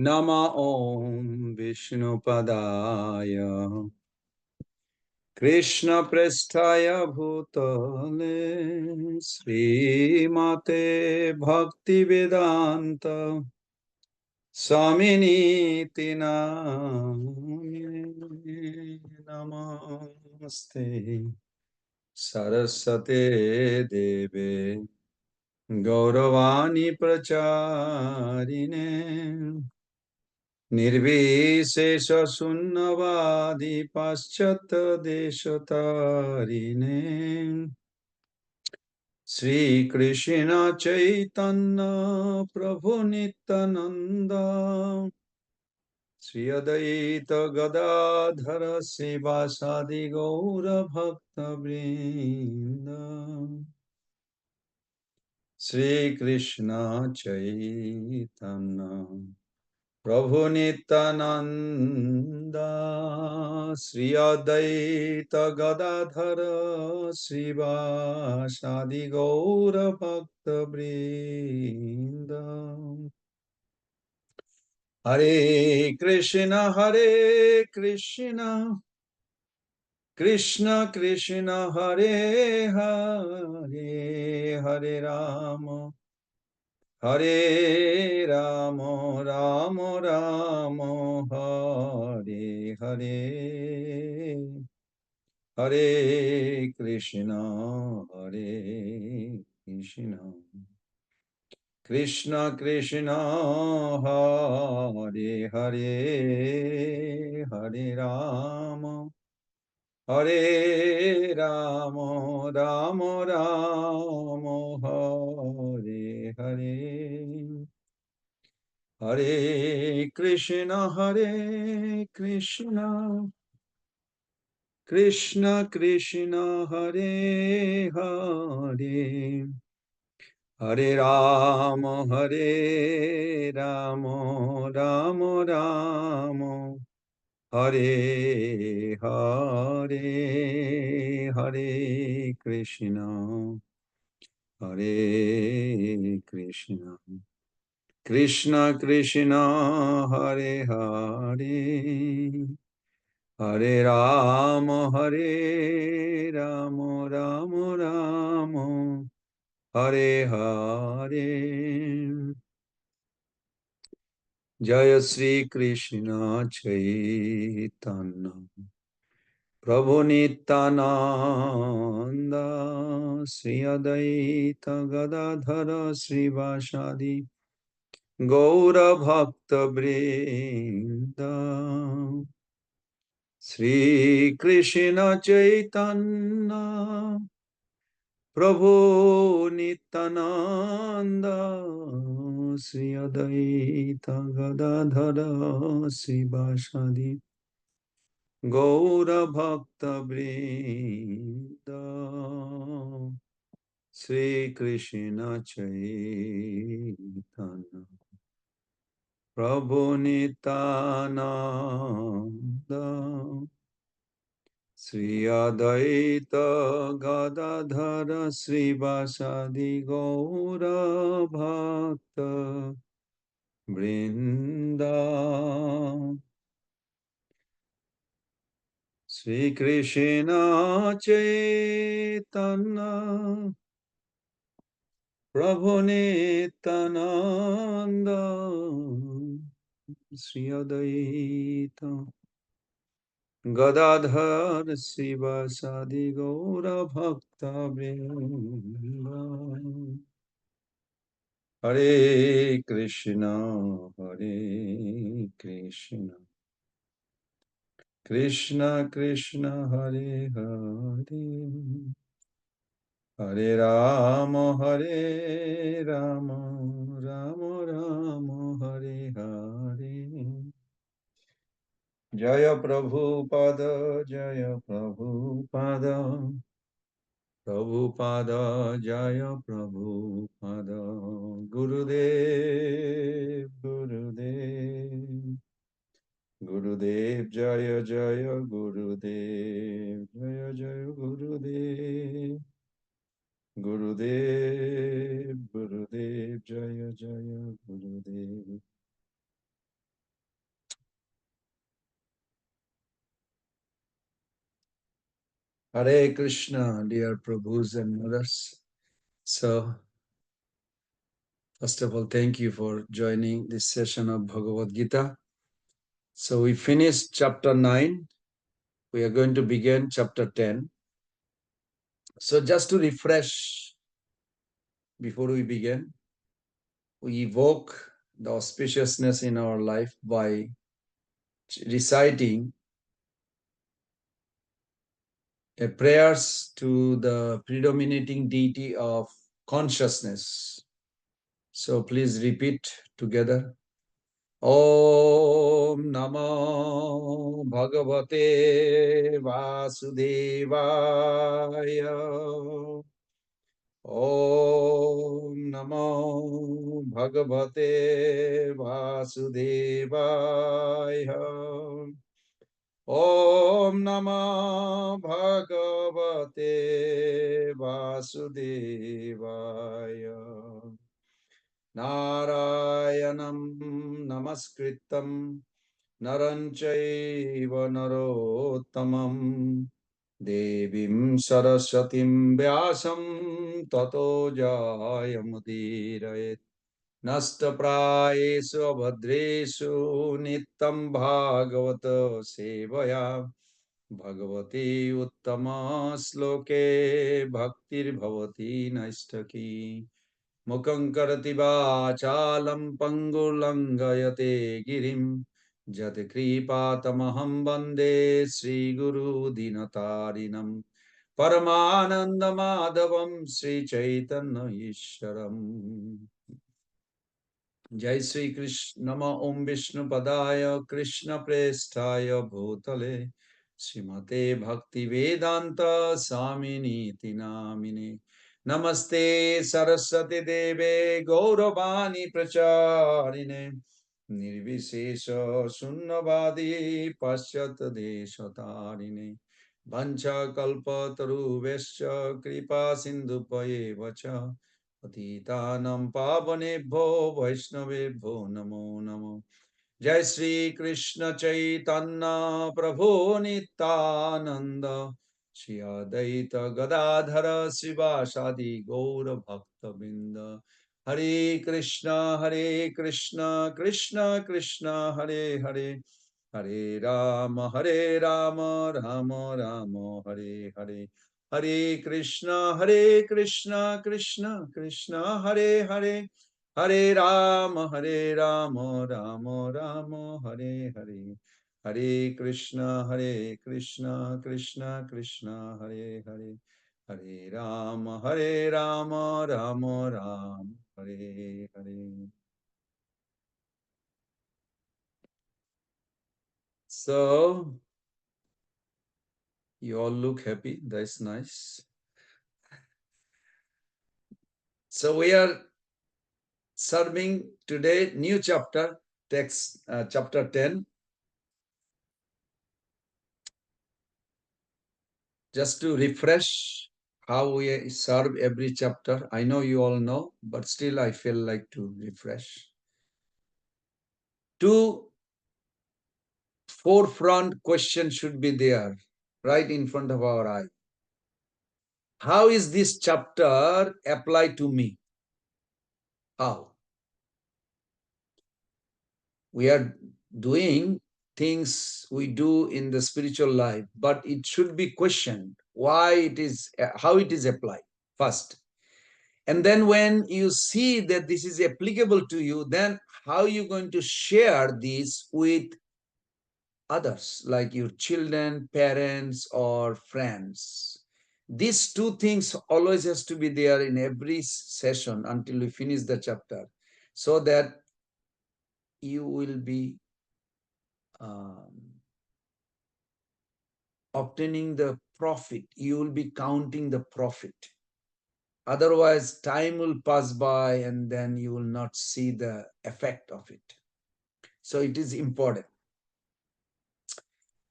Nama Om Vishnupadaya Krishna Prestaya Bhutale Srimate Bhaktivedanta Swaminiti Namine Namaste Saraswate Deve Gauravani Pracharine Nirvishesha Sunnavadi Paschata Deshatarine Sri Krishna Chaitanya Prabhu Nityananda Sri Adaita Gadadhara Sivasadi Gaura Bhakta Vrinda Sri Krishna Chaitanya Prabhu Nityananda Sri Adaita Gadadhara Srivasadi Gaura Bhakta Vrinda Hare Krishna Krishna Krishna Hare Hare Hare Rama Hare Ramo, Ramo Ramo, Hare Hare, Hare Krishna, Hare Krishna, Krishna Krishna, Hare Hare, Hare Ramo, Hare Ramo, Ramo Ramo, Hare Hare. Hare Krishna, Krishna Krishna, Hare Hare, Hare Rama, Hare Rama, Rama Rama, Hare Hare, Hare Krishna, Hare Krishna. Krishna Krishna Hare Hare Hare Rama Hare Rama Rama Rama Hare Hare Jaya Sri Krishna Chaitanya Prabhu Nityananda Sri Adaita Gadadhara Srivasadi Gaura Bhakta Vrinda Sri Krishna Chaitanya Prabhu Nityananda Sri Adaita Gadadhara Srivasadi Gaura Bhakta Vrinda Sri Krishna Chaitanya Prabhu Nityananda Sri Adaita Gadadhara Srivasadi Gaura Bhakta Vrinda Sri Krishna Chaitanya Prabhu Nityananda Sri Adaita Gadadhar Sivasadi Gaura Bhakta Vrinda Hare Krishna Krishna Krishna Hare Hare Hare Rama Hare Rama Rama Rama Hare Hare Jaya Prabhupada Jaya Prabhupada Prabhupada Jaya Prabhupada Gurudev Gurudev Gurudev Jaya Jaya Gurudev Jaya Jaya Gurudev Gurudev Gurudev Jaya Jaya Gurudev Hare Krishna, dear Prabhus and mothers. So, first of all, thank you for joining this session of Bhagavad Gita. So, we finished chapter 9. We are going to begin chapter 10. So, just to refresh before we begin, we evoke the auspiciousness in our life by reciting prayers to the predominating deity of consciousness. So, please repeat together. Om Namo Bhagavate Vasudevaya. Om Namo Bhagavate Vasudevaya. Om Namo Bhagavate Vasudevaya. Narayanam Namaskritam Naranchaiva Narottamam Devim Saraswatim Vyasam Tato Jayamudirayet Nastaprayesu Abhadresu Nitam Bhagavata Sevaya Bhagavati Uttama Sloke Bhaktir Bhavati Naistaki Mukhaṁ karati vācālam pangulangayate girim jat kripatamaham bande Sri Guru Dinatarinam Paramananda Madhavam Sri Chaitanya Ishwaram. Jai Sri Krishna Nama Om Vishnu Padaya Krishna Prestaya Bhutale Srimate Bhakti Vedanta Samini Tinamine Namaste Saraswati Deve Gauravani Pracharine Nirvisesha Sunnavadi Pasyat Deshatarine Vancha Kalpa Taruvescha Kripa Sindhupaye Vacha Patitanam Pavanebho Vaishnavebho Namo Namo Jai Sri Krishna Chaitanya Prabhu Nityananda Shri Adaita Gadadhara Sivasadi Gaura Bhakta Binda Hare Krishna Krishna Krishna Hare Hare Hare Rama Rama Rama Hare Hare Hare Krishna Krishna Krishna Hare Hare Hare Rama Rama Rama Hare Hare Hare Krishna Krishna Krishna Hare Hare Hare Rama Rama Rama Hare Hare. So you all look happy. That's nice. So we are serving today new chapter, text chapter 10. Just to refresh how we serve every chapter. I know you all know, but still I feel like to refresh. Two forefront questions should be there, right in front of our eye. How is this chapter applied to me? How? We are doing things we do in the spiritual life, but it should be questioned why it is, how it is applied first. And then when you see that this is applicable to you, then how are you going to share this with others, like your children, parents, or friends? These two things always has to be there in every session until we finish the chapter, so that you will be obtaining the profit. You will be counting the profit. Otherwise, time will pass by and then you will not see the effect of it. So it is important.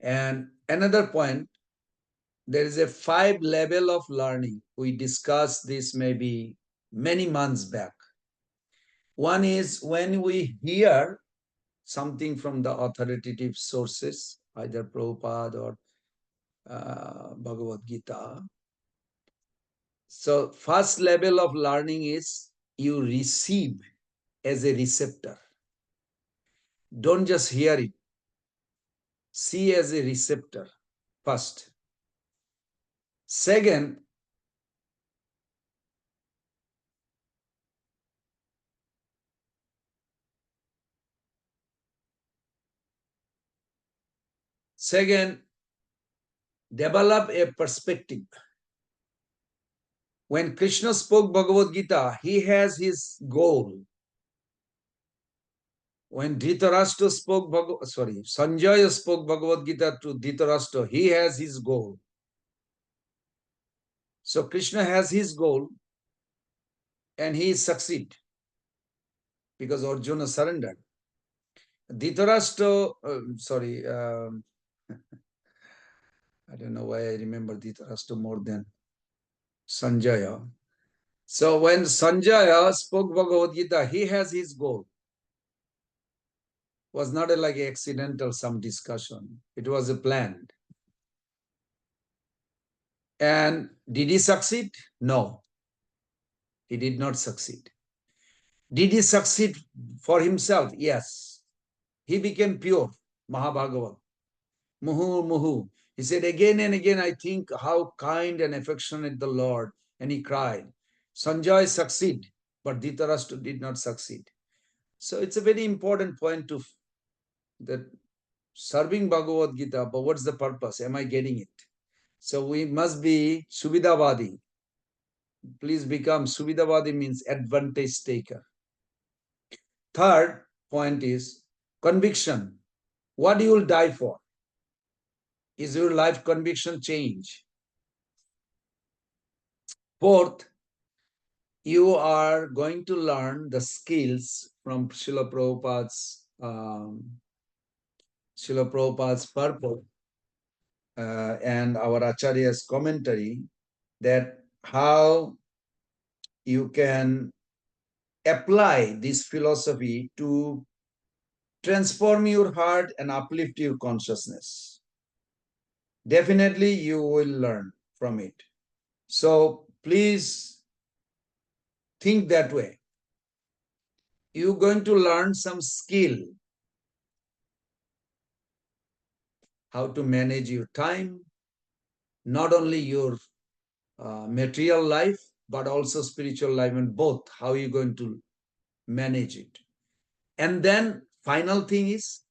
And another point, there is a 5 level of learning. We discussed this maybe many months back. One is when we hear something from the authoritative sources, either Prabhupada or Bhagavad Gita. So first level of learning is you receive as a receptor. Don't just hear it. See as a receptor first. Second, develop a perspective. When Krishna spoke Bhagavad Gita, he has his goal. When Dhritarashtra spoke, Sanjaya spoke Bhagavad Gita to Dhritarashtra, he has his goal. So Krishna has his goal and he succeed because Arjuna surrendered. Dhritarashtra, I don't know why I remember Dhritarashtra more than Sanjaya. So when Sanjaya spoke Bhagavad Gita, he has his goal. It was not like accidental some discussion. It was a planned. And did he succeed? No, he did not succeed. Did he succeed for himself? Yes. He became pure, Mahabhagavat. Muhu, muhu. He said again and again, I think how kind and affectionate the Lord. And he cried. Sanjay succeed, but Dhritarashtra did not succeed. So it's a very important point to that serving Bhagavad Gita, but what's the purpose? Am I getting it? So we must be Subhidavadi. Please become Subhidavadi means advantage taker. Third point is conviction. What you will die for? Is your life conviction change? Fourth, you are going to learn the skills from Srila Prabhupada's purport and our Acharya's commentary that how you can apply this philosophy to transform your heart and uplift your consciousness. Definitely you will learn from it. So please think that way. You're going to learn some skill, how to manage your time, not only your material life, but also spiritual life, and both, how you're going to manage it. And then final thing is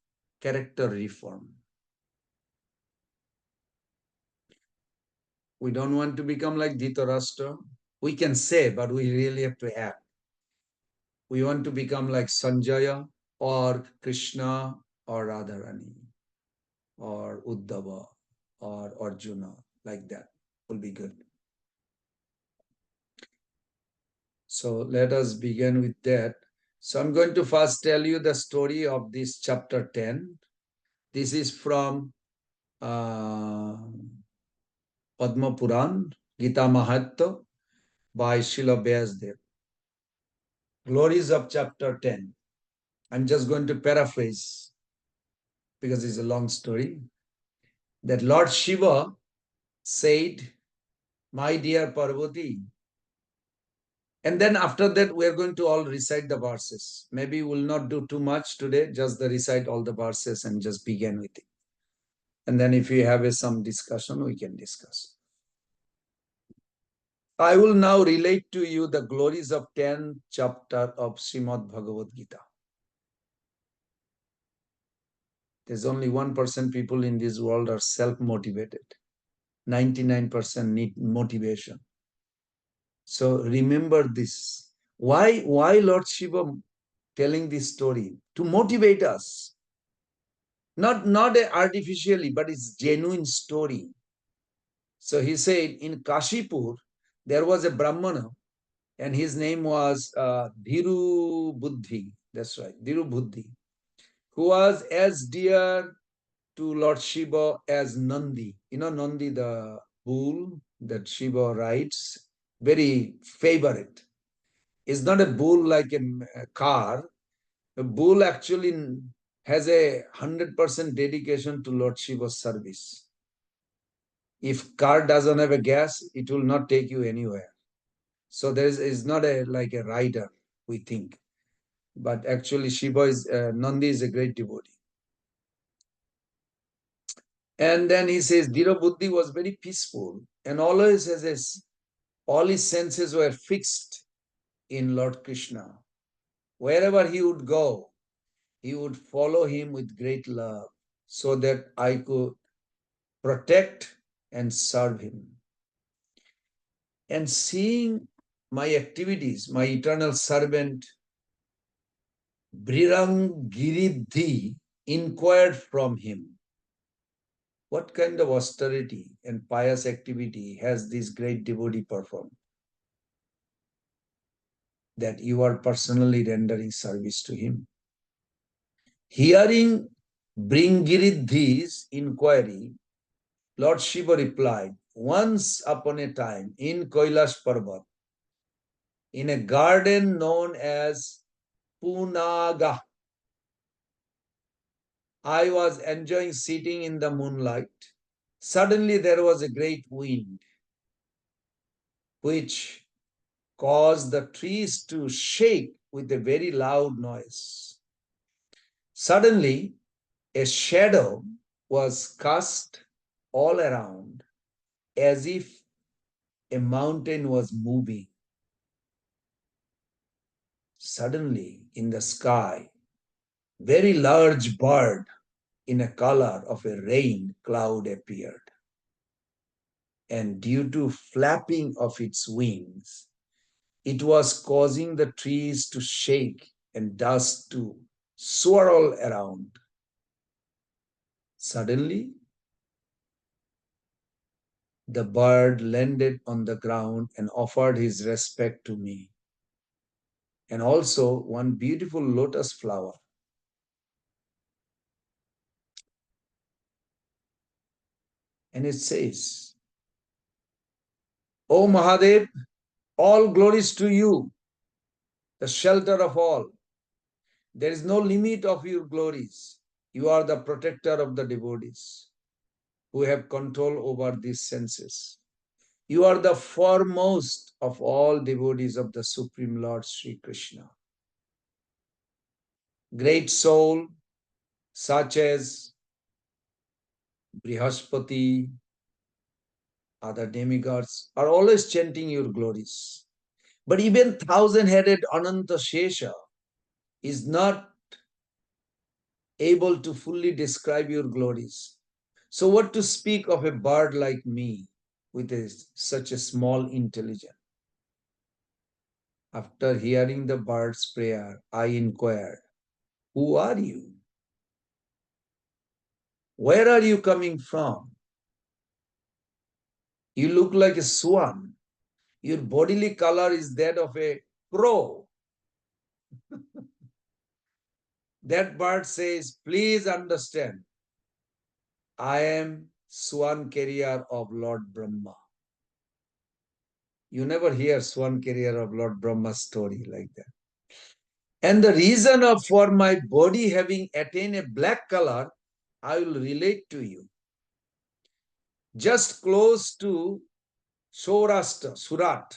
character reform. We don't want to become like Dhritarashtra. We can say, but we really have to act. We want to become like Sanjaya or Krishna or Radharani or Uddhava or Arjuna, like that will be good. So let us begin with that. So I'm going to first tell you the story of this chapter 10. This is from Padma Puran, Gita Mahatya by Srila Vyasdev. Glories of chapter 10. I'm just going to paraphrase because it's a long story. That Lord Shiva said, my dear Parvati, and then after that, we are going to all recite the verses. Maybe we'll not do too much today, just the recite all the verses and just begin with it. And then if we have some discussion, we can discuss. I will now relate to you the glories of 10th chapter of Srimad Bhagavad Gita. There's only 1% people in this world are self-motivated. 99% need motivation. So remember this. Why Lord Shiva telling this story? To motivate us. Not artificially, but it's genuine story. So he said in Kashipur, there was a Brahmana and his name was Dhiru Buddhi. That's right, Dhiru Buddhi, who was as dear to Lord Shiva as Nandi. You know Nandi, the bull that Shiva rides, very favorite. It's not a bull like a car. A bull actually has 100% dedication to Lord Shiva's service. If car doesn't have a gas, it will not take you anywhere. So there is not a like a rider, we think. But actually Shiva is, Nandi is a great devotee. And then he says, Dhira Buddhi was very peaceful and always has all his senses were fixed in Lord Krishna. Wherever he would go, he would follow him with great love so that I could protect and serve him. And seeing my activities, my eternal servant Briranggiridhi inquired from him, what kind of austerity and pious activity has this great devotee performed that you are personally rendering service to him? Hearing Bringiridhi's inquiry, Lord Shiva replied, once upon a time in Kailash Parvat, in a garden known as Punaga, I was enjoying sitting in the moonlight. Suddenly there was a great wind which caused the trees to shake with a very loud noise. Suddenly a shadow was cast all around as if a mountain was moving. Suddenly in the sky, very large bird in a color of a rain cloud appeared. And due to flapping of its wings, it was causing the trees to shake and dust to swirl around. Suddenly, the bird landed on the ground and offered his respect to me. And also one beautiful lotus flower. And it says, O Mahadev, all glories to you, the shelter of all. There is no limit of your glories. You are the protector of the devotees who have control over these senses. You are the foremost of all devotees of the Supreme Lord Sri Krishna. Great soul, such as Brihaspati, other demigods, are always chanting your glories. But even thousand-headed Ananta Shesha is not able to fully describe your glories. So what to speak of a bird like me with such a small intelligence? After hearing the bird's prayer, I inquired, who are you? Where are you coming from? You look like a swan. Your bodily color is that of a crow. That bird says, please understand, I am swan carrier of Lord Brahma. You never hear swan carrier of Lord Brahma's story like that. And the reason for my body having attained a black color, I will relate to you. Just close to Saurashtra, Surat,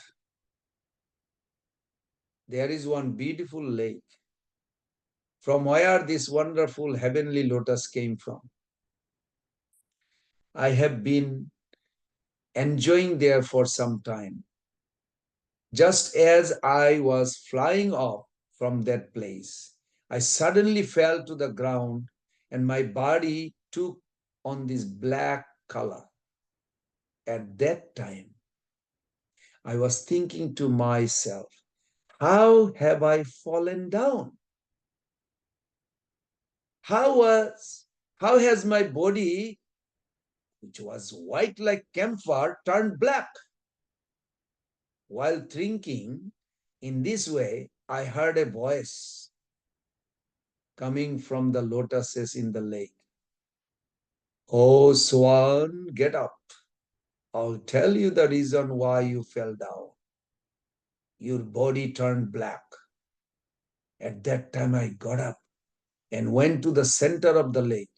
there is one beautiful lake from where this wonderful heavenly lotus came from. I have been enjoying there for some time. Just as I was flying off from that place, I suddenly fell to the ground and my body took on this black color. At that time, I was thinking to myself, how have I fallen down? How was, how has my body, which was white like camphor, turned black? While thinking in this way, I heard a voice coming from the lotuses in the lake. Oh, swan, get up. I'll tell you the reason why you fell down. Your body turned black. At that time, I got up and went to the center of the lake.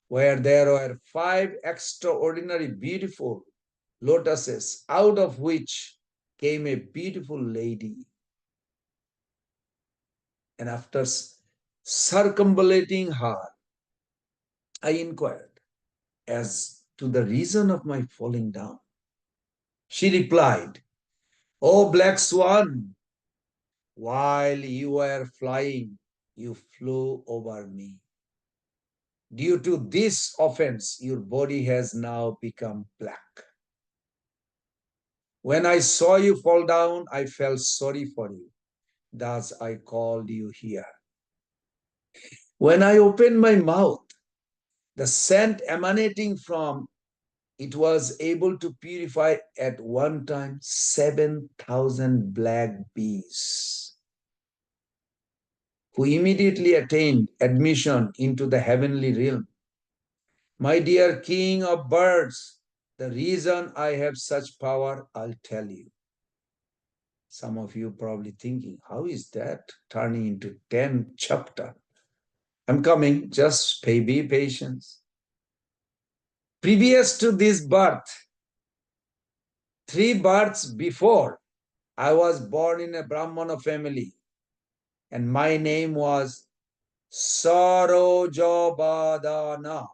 where there were 5 extraordinary beautiful lotuses, out of which came a beautiful lady. And after circumambulating her, I inquired as to the reason of my falling down. She replied, "O black swan, while you were flying, you flew over me. Due to this offense, your body has now become black. When I saw you fall down, I felt sorry for you. Thus I called you here. When I opened my mouth, the scent emanating from it was able to purify at one time 7,000 black bees, who immediately attained admission into the heavenly realm. My dear king of birds, the reason I have such power, I'll tell you." Some of you probably thinking, how is that turning into 10th chapter? I'm coming, just be patient. Previous to this birth, 3 births before, I was born in a Brahmana family, and my name was Sarojabadana.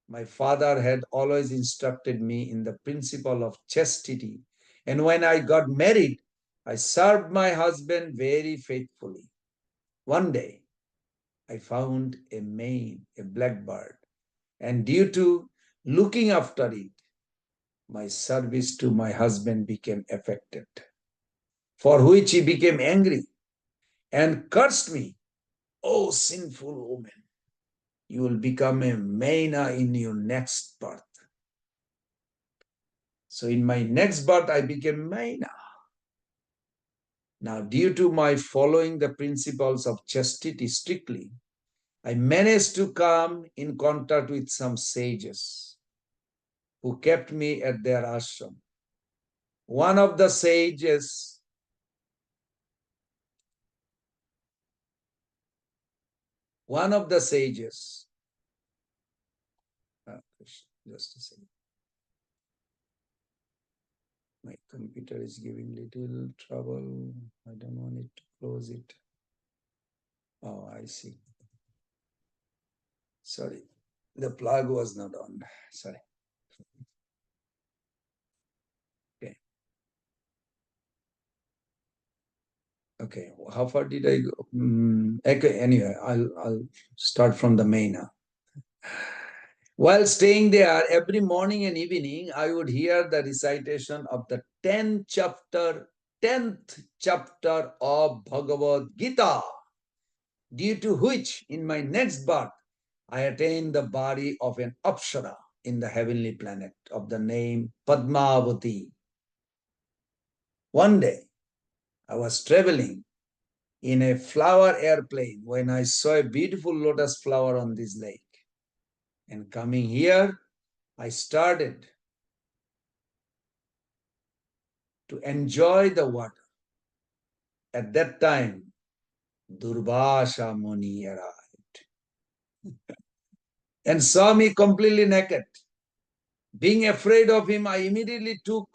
My father had always instructed me in the principle of chastity, and when I got married, I served my husband very faithfully. One day, I found a mane, a blackbird, and due to looking after it, my service to my husband became affected, for which he became angry and cursed me. "Oh, sinful woman, you will become a Maina in your next birth." So in my next birth, I became Maina. Now, due to my following the principles of chastity strictly, I managed to come in contact with some sages who kept me at their ashram. One of the sages one of the sages, just a second. My computer is giving little trouble. I don't want it to close it. Oh, I see. Sorry, the plug was not on. Sorry. Okay. Okay. How far did I go? Okay. Anyway, I'll start from the main now. While staying there, every morning and evening, I would hear the recitation of the 10th chapter of Bhagavad Gita, due to which, in my next birth, I attained the body of an Apsara in the heavenly planet of the name Padmavati. One day, I was traveling in a flower airplane when I saw a beautiful lotus flower on this lake. And coming here, I started to enjoy the water. At that time, Durvasha Muni arrived and saw me completely naked. Being afraid of him, I immediately took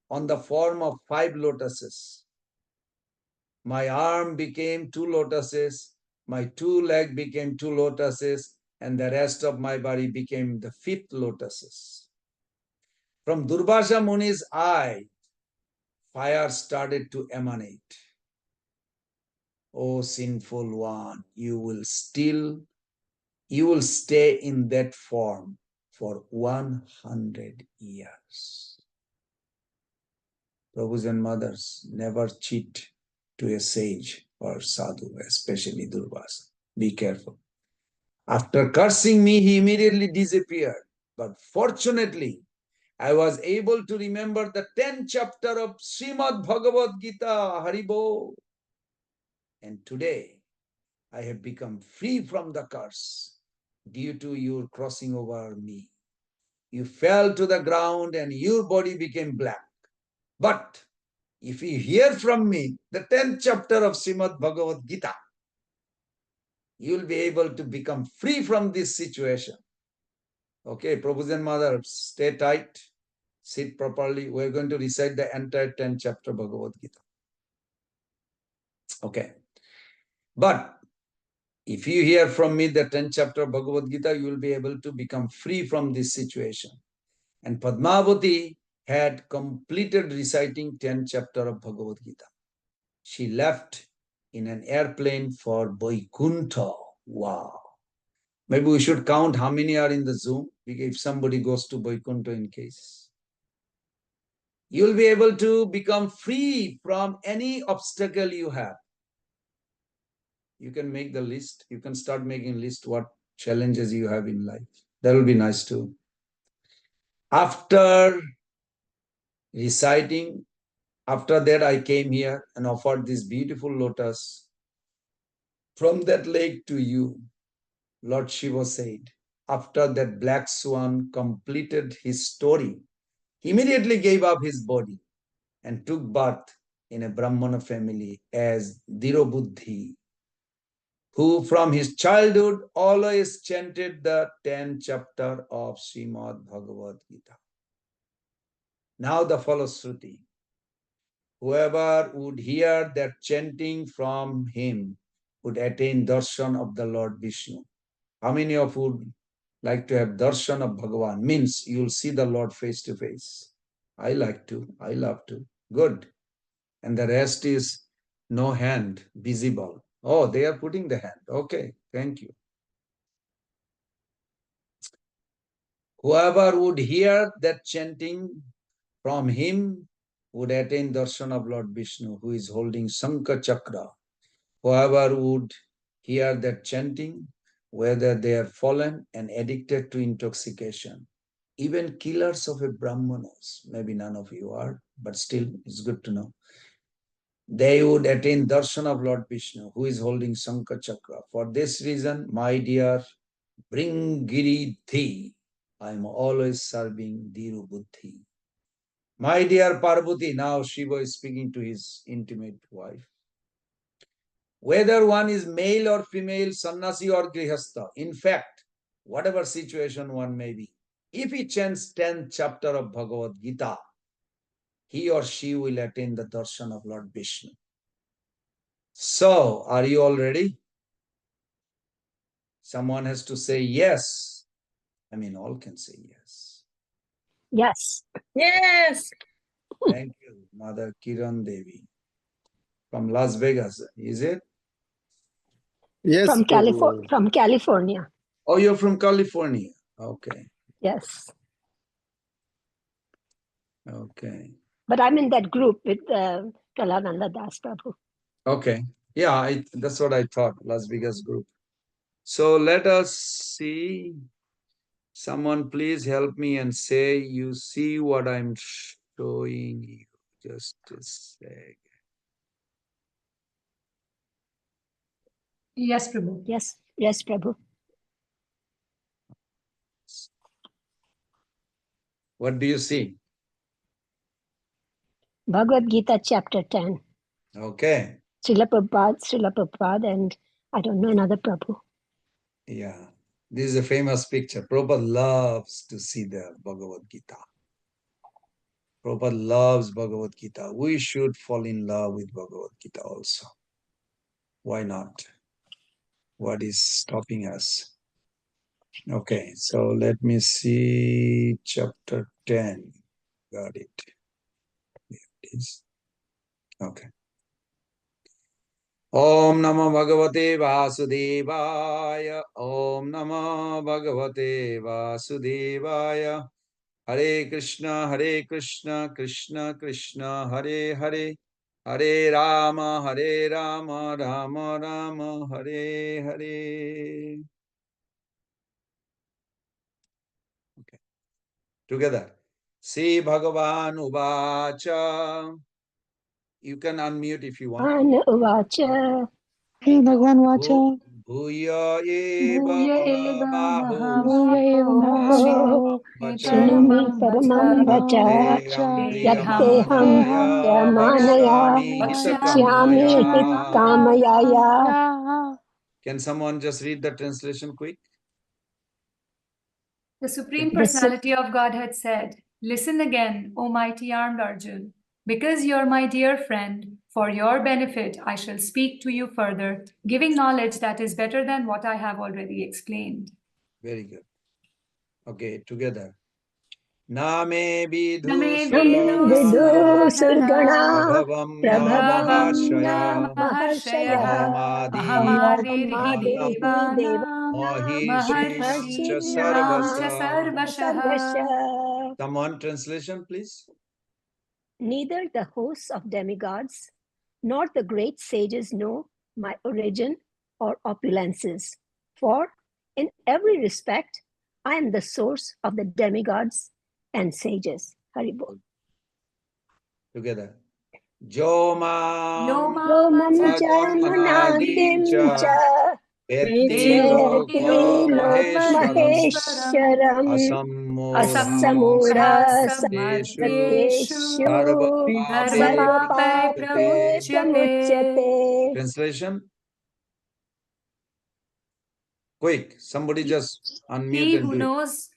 on the form of 5 lotuses. My arm became 2 lotuses, my 2 legs became 2 lotuses, and the rest of my body became the 5th lotuses. From Durvasha Muni's eye, fire started to emanate. "O sinful one, you will stay in that form for 100 years. Prabhus and mothers, never cheat to a sage or sadhu, especially Durvasa. Be careful." After cursing me, he immediately disappeared. But fortunately, I was able to remember the 10th chapter of Srimad Bhagavad Gita, Haribo. And today, I have become free from the curse due to your crossing over me. You fell to the ground and your body became black. But if you hear from me the 10th chapter of Srimad Bhagavad Gita, you will be able to become free from this situation. Okay, Prabhuji and Mother, stay tight, sit properly. We're going to recite the entire 10th chapter Bhagavad Gita. Okay. But if you hear from me the 10th chapter Bhagavad Gita, you will be able to become free from this situation. And Padmavati had completed reciting 10th chapter of Bhagavad Gita. She left in an airplane for Vaikuntha. Wow. Maybe we should count how many are in the Zoom, if somebody goes to Vaikuntha in case. You'll be able to become free from any obstacle you have. You can make the list. You can start making list what challenges you have in life. That will be nice too. After reciting, after that I came here and offered this beautiful lotus from that lake to you. Lord Shiva said, after that black swan completed his story, he immediately gave up his body and took birth in a Brahmana family as Dhirobuddhi, who from his childhood always chanted the 10th chapter of Srimad Bhagavad Gita. Now the Shruti. Whoever would hear that chanting from him would attain darshan of the Lord Vishnu. How many of you would like to have darshan of Bhagavan? Means you'll see the Lord face to face. I like to. I love to. Good. And the rest is no hand visible. Oh, they are putting the hand. Okay, thank you. Whoever would hear that chanting from him would attain darshan of Lord Vishnu, who is holding Shankha Chakra. Whoever would hear that chanting, whether they are fallen and addicted to intoxication, even killers of a Brahmanas, maybe none of you are, but still it's good to know, they would attain darshan of Lord Vishnu, who is holding Shankha Chakra. For this reason, my dear, bring Giridhi. I am always serving Dhiru Buddhi. My dear Parvati, now Shiva is speaking to his intimate wife. Whether one is male or female, sannyasi or grihastha, in fact, whatever situation one may be, if he chants 10th chapter of Bhagavad Gita, he or she will attain the darshan of Lord Vishnu. So, are you all ready? Someone has to say yes. I mean, all can say yes. Yes. Yes. Thank you, Mother Kiran Devi. From Las Vegas, is it? Yes, From Prabhu. From California. Oh, you're from California. Okay. Yes. Okay. But I'm in that group with Kalananda Das Prabhu. Okay. Yeah, that's what I thought, Las Vegas group. So let us see. Someone please help me and say, you see what I'm showing you. Just a sec. Yes, Prabhu. Yes. Yes, Prabhu. What do you see? Bhagavad Gita Chapter 10. Okay. Srila Prabhupada, and I don't know another Prabhu. Yeah. This is a famous picture. Prabhupada loves to see the Bhagavad Gita. Prabhupada loves Bhagavad Gita. We should fall in love with Bhagavad Gita also. Why not? What is stopping us? Okay, so let me see chapter 10. Got it. Here it is. Okay. Om Namo Bhagavate Vasudevaya. Om Namo Bhagavate Vasudevaya. Hare Krishna, Krishna Krishna, Hare Hare. Hare Rama, Rama Rama, Hare Hare. Okay. Together. See Bhagavan Uvacha. You can unmute if you want. Anu Uvacha. Hey Bhagwan Vacha. Bhuya eva Bhuya eva baho Bhuya eva Maho. maho. Shrunumi Paramam Vacha. Yakteham Yamanaya. Vakshyami Vakshami Hit hitakamaya. Kamayaya. Ya. Can someone just read the translation quick? The Supreme The Sup- Personality of Godhead said, "Listen again, O mighty armed Arjun. Because you're my dear friend, for your benefit I shall speak to you further, giving knowledge that is better than what I have already explained." Very good. Okay, together. Name Name Nam vidusura vidu vidusurdana surgana prabhavam prabhavam prabhavam namahashaya maharshaya mahamadevi Mahamadevi Mahadevanam mahishisham Maharshiyam cha sarvasa. sarvashah. Someone translation, please. Neither the hosts of demigods nor the great sages know my origin or opulences. For in every respect, I am the source of the demigods and sages. Haribol. Together. Jomam Yomam Adanadim Jamanadim cha cha Eti Veti Veti Lok Lok Maheshwaram Maheshwaram Mahesharam Asammudha Asamura Deshu Samadhyeshu Sarvapape Sarvapape Pramuchyate. Pramuchyate. Translation? Quick, somebody just unmute He and who do it. knows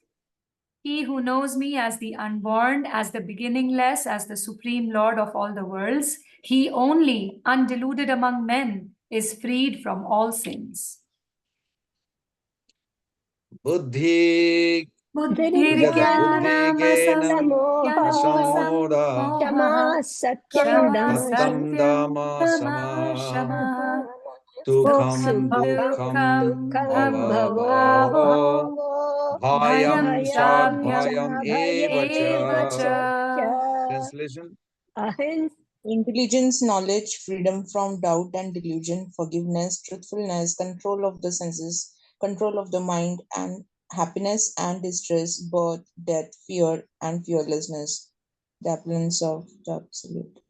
He who knows me as the unborn, as the beginningless, as the supreme Lord of all the worlds, he only, undeluded among men, is freed from all sins. Buddhi Buddhirjnanam Buddhigenam Samoha asammoha Shama Satyam Shama Satam satyam Dama dama Sama shama Tukham sukham Dukham dukham Dukham Bhavo Bhavo Bhayam Cha bhayam Bhayam Bhayam Cha cha Bhayam Evacha. evacha. Translation? Ahim Intelligence, knowledge, freedom from doubt and delusion, forgiveness, truthfulness, control of the senses, control of the mind, and happiness and distress, birth, death, fear, and fearlessness, the appearance of the Absolute.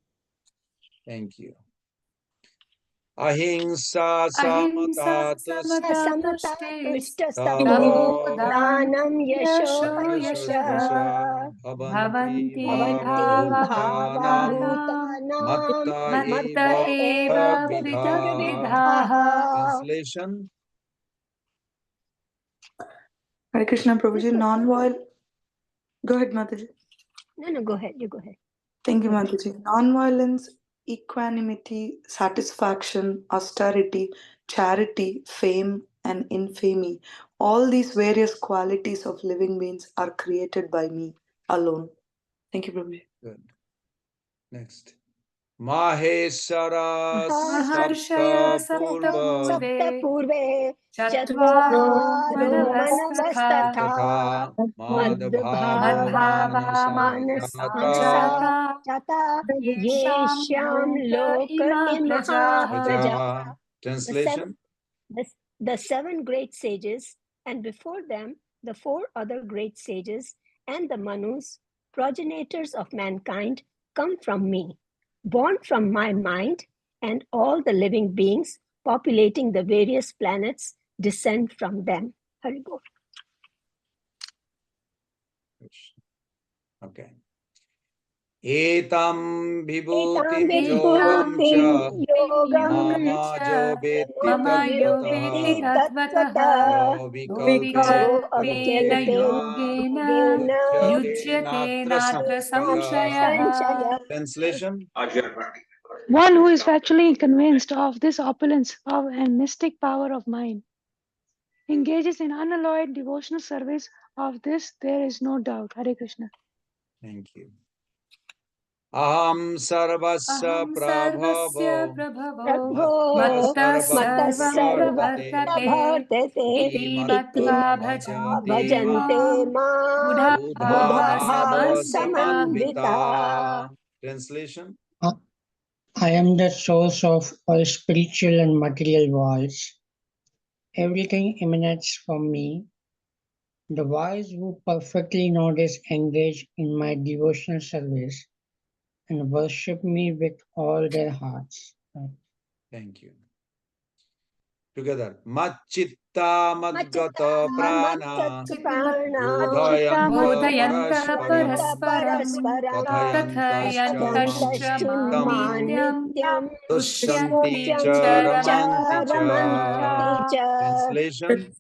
Thank you. Ahimsa Ahimsa Samata samata Samata tushtis Tushta Tavo Samo tavodam Danam Yasho yasho Ayasha yashah Bhavanti bhavanti Bhavanti Bhava Bhava Bhutanam Matta matta eva Eva eva Prithvi prithak vidha. vidhaha. Vidha. Translation? Hare Krishna Prabhuji, non-violent. Go ahead, Mataji. No, go ahead. You go ahead. Thank you, Mataji. Non-violence, equanimity, satisfaction, austerity, charity, fame, and infamy. All these various qualities of living beings are created by me alone. Thank you, Prabhuji. Good. Next. Maheshara Maharshaya Sapta sapta Purva Sapta purve Purve chatvaro Chatvaro manavastatha Tatha Manavastatha Madhbhava madbhava Manas manasajata Chata yesham Yesham loka Loka ima Imaha prajaha. Praja. Praja. The seven, Translation? the seven great sages, and before them the four other great sages, and the Manus, progenitors of mankind, come from me, born from my mind, and all the living beings populating the various planets descend from them. Haribol. Okay. Etam Etam vibhutim Etam yogam cha vibhutim vibhutim yogam yogam mama jo cha vetti mama yo Yogi veti tattvataha tattvataha tattvata yo yo vikalpena vikalpena yogena avyalpena yujyate yujyate natra samshaya. samshayah. Translation? One who is factually convinced of this opulence of and mystic power of mine engages in unalloyed devotional service. Of this, there is no doubt. Hare Krishna. Thank you. Aham sarvasya Aham sarvasya prabhavo prabhavo matta Prabho matta sarvam Mata sarvam Sarva pravartate pravartate Prabhartate iti iti Iti matva matva Mata bhajanti bhajante Bhajante mam Mam Buddha Buddha Buddha Bhava Bhava Bhava Samandita. Samandita. Samandita. Translation? I am the source of all spiritual and material worlds. Everything emanates from me. The wise who perfectly know this engage in my devotional service and worship me with all their hearts. Thank you. Together. Machitta madgata Machitta prana Madgata Prana bodhayanta Bodhayanta parasparam Bodhayanta parasparam Paraspara kathayantascha mam Kathayantascha Tatyantashtun nityam mam nityam Nityam tushyanti Tushyanti cha Tushyanti cha ramanti Cha ramanti cha. Ramanti cha. Uvacha. Translation.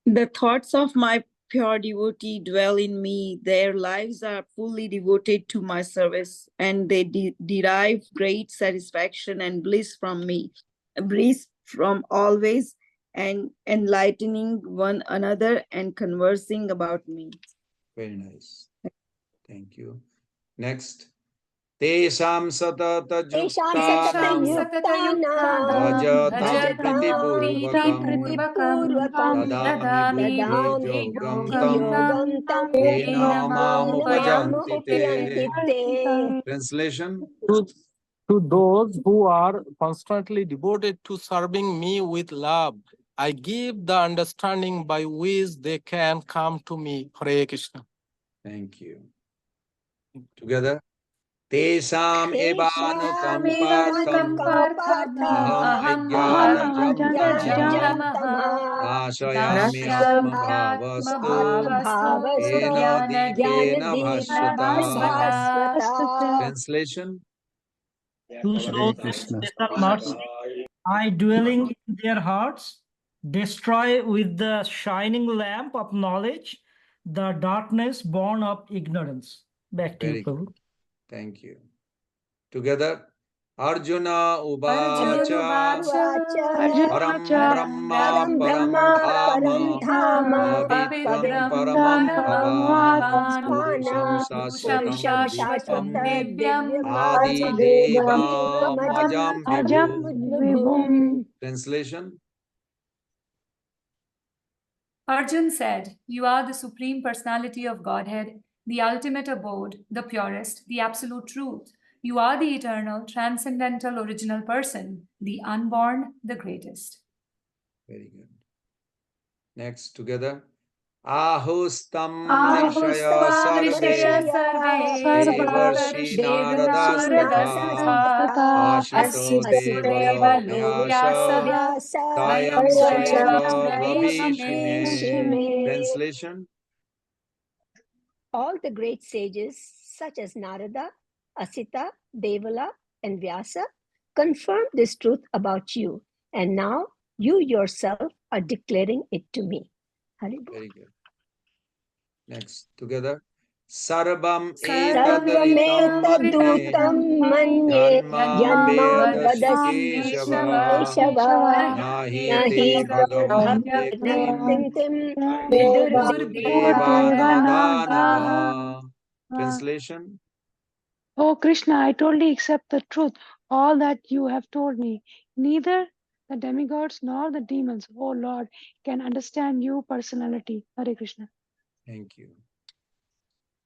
The thoughts of my pure devotee dwell in me. Their lives are fully devoted to my service, and they derive great satisfaction and bliss from me. Bliss from always and enlightening one another and conversing about me. Very nice. Thank you. Next. Tesham satata Tesham Tesham satatayuktanam Bhajatam bhajatam pritipurvakam pritipurvakam Dadami dadami buddhi dadami yogam buddhi tam yogam buddhiyogam tam yena Yena mam mam mam upajanti upayante. te. upayante. Translation. To those who are constantly devoted to serving me with love, I give the understanding by which they can come to me. Hare Krishna. Thank you. Together. Tesham Tesham evanukampartham Evanukampartham aham aham ajnanajam tamah ajnanajam Ajnanajamtamaha nashayami atmabhavastu nashyamyatmabhavastu Bhavastu ena dipena Jnanadipena bhaswata. Bhasvata. Translation. Two souls that much I dwelling in their hearts, destroy with the shining lamp of knowledge the darkness born of ignorance. Back to you, Very good. Prabhu. Thank you. Together. Arjuna Arjuna uvacha Vacha param Arjunacha brahma Param param Brahma Param dhama Dhama pavitram Pavitram paramam Pavitram Paramam bhavan Bhavan purusham Bhavana Purusham shashvatam Purusham Shashvatam divyam Shashvata Divyam adi Divyamam deva Devamajam majam Ajam vibhu. Ajam Vibhum. Vibhum. Translation. Arjun said, "You are the Supreme Personality of Godhead, the ultimate abode, the purest, the absolute truth. You are the eternal, transcendental, original person, the unborn, the greatest." Very good. Next, together. Ahustam rishaya Ahustam Rishaya sarve Sarve Sarva devarshi narada Devarshi Devarshi sthatha Narada Narada Ashito Asito devaya Asudeva Devaya Lo mayasha Vyasa Vyasa Swayam Tayam Swayam Swayam Swayameva Prayishime. Bhavishime. Prayashime. Translation. All the great sages, such as Narada, Asita, Devala, and Vyasa, confirmed this truth about you, and now you yourself are declaring it to me. Haribol. Very good. Next, together. Sarvam Sarvam etadritam manye Sarvametaddutam etadritam manye Yanmam yanmam Janmam vadasi vadasi Keshava Keshava Keshava Nahi Nahi nahi te te bhagavyaktim bhagavatyaktim bhagavatyaktim Vidur Vidurdeva Devanandavaha. Nadanava. Translation. Oh Krishna, I totally accept the truth, all that you have told me. Neither the demigods nor the demons, oh Lord, can understand you personality. Hare Krishna. Thank you.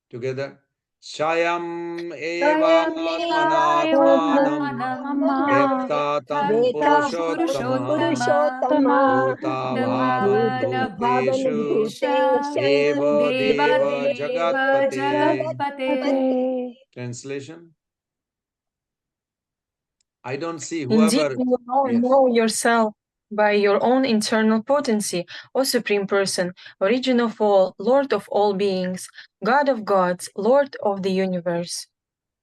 Together. Shayam eva Swayam atmanatmanam evatmanam Mama vyaktatam Veta purushottama Purushotama bhuta bhavan Bhuta Bhavan bhuteshu Bhutesha Deva Bhutesha Deva Deva Deva Jagatpate. Jagatpate. Pate. Translation. I don't see Indeed, whoever. you alone Yes. know yourself by your own internal potency, O Supreme Person, origin of all, Lord of all beings, God of gods, Lord of the universe.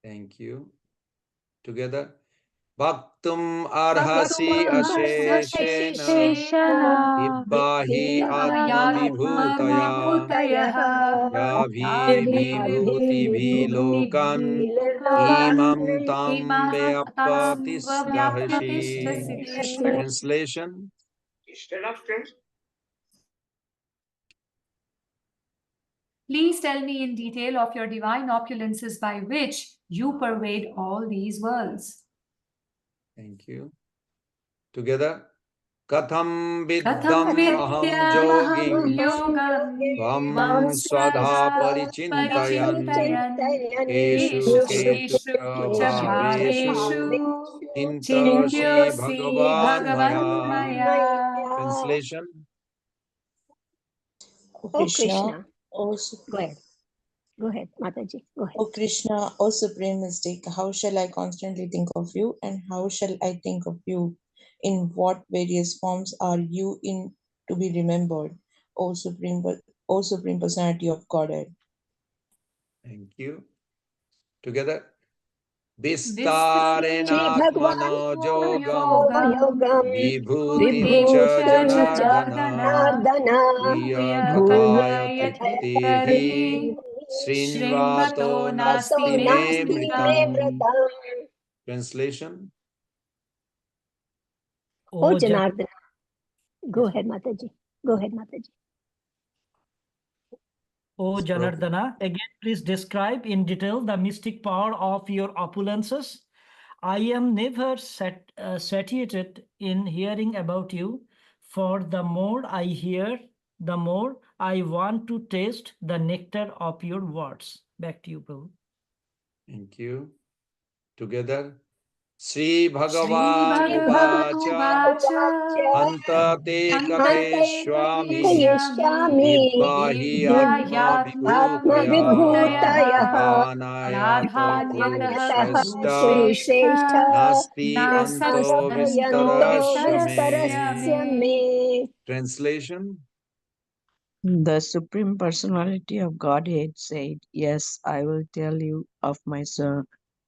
Thank you. Together. Bhaktum arhasi Bhaktum asheshena Asheshena Sheshana Vibbahi atma vibhutaya Vibhayatma Yavi Yabhi vibhuti Vibhuti bhilokan Bhilokan Imam tam Imam Tam vyapatishthashi. Vapyatishtasi. Translation. Please tell me in detail of your divine opulences by which you pervade all these worlds. Thank you. Together. Katham Katham viddham aham vidyamaham jogim yogam Tvam Vam swadha svadha parichintayan parichintayan Keshu keshu ketushra cha bhaveshu bhaveshu Chintoshi chintyosi bhagavan bhagavan maya. maya. Translation. O Oh Krishna, Krishna, O, go ahead, Mataji, go ahead. O Krishna, O Supreme Mystic, how shall I constantly think of you, and how shall I think of you? In what various forms are you in to be remembered, O Supreme Personality of Godhead? Thank you. Together. Vistarenatmano jogam yogam vibhutim cha vibhutim cha janardana janardana viyakapayate भूयकायते tehi srinvato vato nasti me nasti mritam. me vratam. Translation. Oh O Jan- Janardana. Go ahead, Mataji. Go ahead, Mataji. O Yes, Prabhupada. Janardana, again, please describe in detail the mystic power of your opulences. I am never satiated in hearing about you, for the more I hear, the more I want to taste the nectar of your words. Back to you, Prabhu. Thank you. Together. Sri Sri Bhagavan Bhagavan Uvacha Uvacha Anta te Antate kateshwami Kateshyami Kayeshyami Dibbahi atma atma vibhutaya Vidhyatma vibhutayah Pranayata Pradhanyatah pranayatah Purushreshtha purushrestha Purushrestha Nasti anto Nasastanto nastanto vistarasya vistarasya Vistarasya me. me. Translation. The Supreme Personality of Godhead said, "Yes, I will tell you of my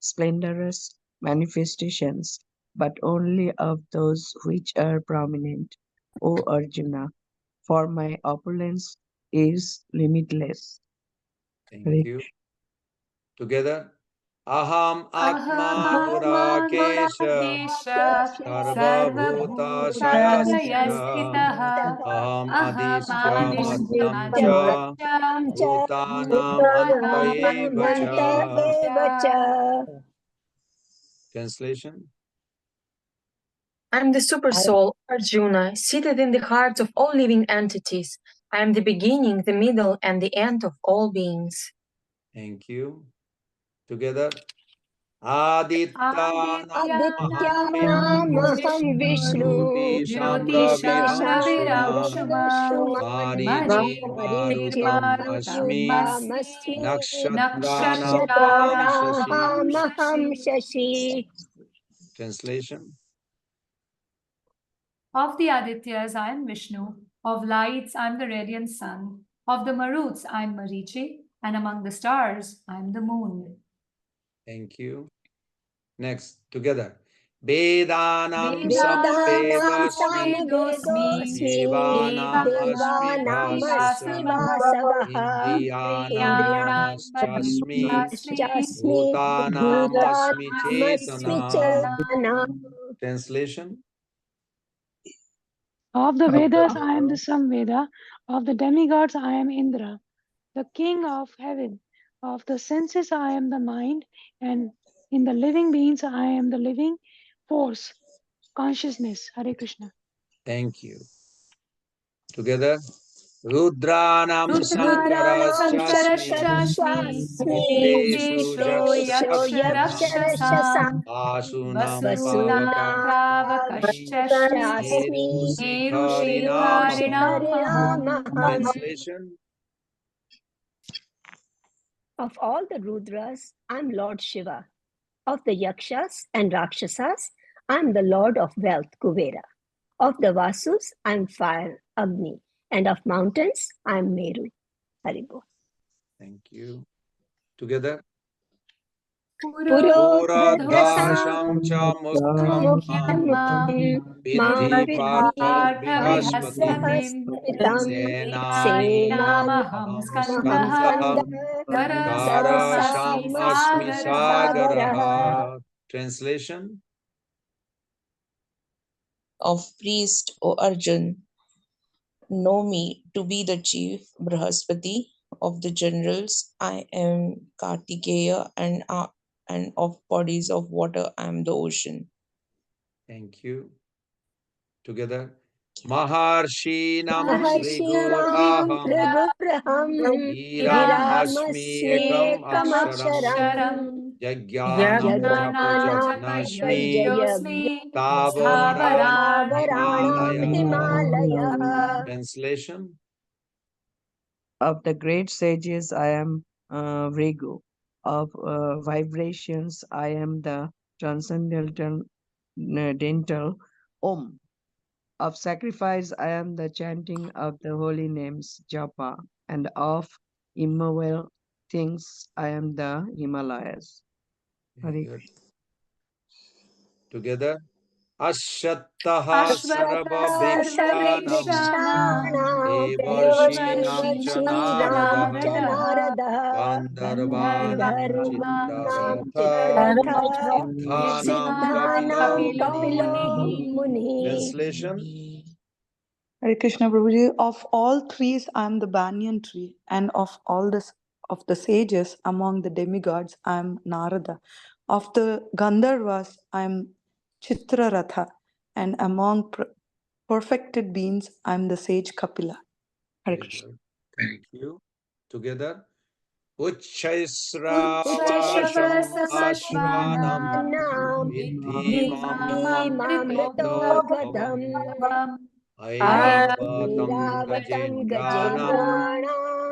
splendorous manifestations, but only of those which are prominent, O Arjuna, for my opulence is limitless." Thank Hare you. Together. Aham Aham Atma Atman Purakesha Purakesha Sarva Bhuta Shayasya Sarvabhutashayasthitah Aham Aham Adisya Madhyam Adishyamadhyam Cha Cha Bhutanam Anta Bhutanam Eva Manta Cha. Anta evacha. Translation. I am the super soul, Arjuna, seated in the hearts of all living entities. I am the beginning, the middle, and the end of all beings. Thank you. Together. Adityanamaham Vishnu Adityanamaham Vishnu Jyotisham Jyotisham Raviram Jyotishamraviram Shumam Shumam Marichin Marutam Asmi Marichirmarutamasmi Nakshatranam Shashi. Nakshatranamaham Shashi. Translation. Of the Adityas, I am Vishnu. Of lights, I am the radiant sun. Of the Maruts, I am Marichi. And among the stars, I am the moon. Thank you. Next, together. Vedanam Vedanam samvedosmi Samvedosmi samvedosmi Devanam asmi Devanasmi Devanamasti vasasa Vasavaha Indriyanam Indriyanam aschasmi Manasmi Indriyanamashasmi Bhutanam asmi Bhutanamasti Chetana. Charanam. Translation. Of the of the Vedas, I am the Samveda. Of the demigods, I am Indra, the king of heaven. Of the senses, I am the mind. And in the living beings, I am the living force, consciousness. Hare Krishna. Thank you. Together. Rudranam Rudranam Rudranam sankarashasmi Sankarashasmi Sankarashasmi Bhuteshu Bhutesho Bhutesho Yaksharaksasam Yaksharashasam Yaksharashasam Asunam Vasunam Vasunam Pavakasmi Pravakashasmi Meru Pavakashasmi Meru Shriharinamaham. Shriharinamaham. Translation. Of all the Rudras, I'm Lord Shiva. Of the Yakshas and Rakshasas, I'm the Lord of Wealth, Kuvera. Of the Vasus, I'm fire, Agni. And of mountains, I'm Meru, Haribo. Thank you. Together. Purodhasam Puradhasham cha mukham Mukhyan mam Mukhyanam Mukham Mam Vidhi Vidhi Partha Partharihaspati Brihaspatiim Brihaspritam Senayanamaham Senayamaham Senayamaham Skandaha Skandha Sarasam Karasham Asmi Sarasam Asmi Asmi Sagaraha. Sagaraha. Sagaraha. Translation. Of priest, O Arjun, know me to be the chief Brihaspati. Of the generals, I am Kartikeya, and of bodies of water, I am the ocean. Thank you. Together. Maharshinam Sri Gur Maharshinam Aham Triguraham Giram Ashmi Giramasmi Ekam Aksharam Ekamaksharam Yajnanam Japa Yajnanam Yajnanam Japa Janashmi Japajayabhyo Yajnosmi Tavaranam Stavaranam Stavaranam Himalaya. Himalaya. Translation. Of the great sages, I am Vrigu. Of vibrations, I am the transcendental dental Om. Of sacrifice, I am the chanting of the holy names Japa, and of immovable things, I am the Himalayas. Very good. Together. Ashvattaha sarva Ashvatta vrikshanam सर्ववृक्षाणां devarshinam cha देवर्षीणां naradam च Narada नारदः gandharvanam गन्धर्वाणां chitraratha चित्ररथः siddhanam सिद्धानां kapilo कपिलो muni. मुनिः. Translation. Hare Krishna Prabhuji, of all trees I am the banyan tree, and of all of the sages among the demigods I am Narada. Of the Gandharvas I am Chitraratha, and among perfected beings I am the sage Kapila. Hare Very Krishna. good. Thank you. Together. Uchchaisravasham ashvanam उच्चैःश्रवसमश्वानां vidhimam विद्धीमामृतोर्गधम् Airavatam ऐरावतं Gajendranam गजेन्द्राणां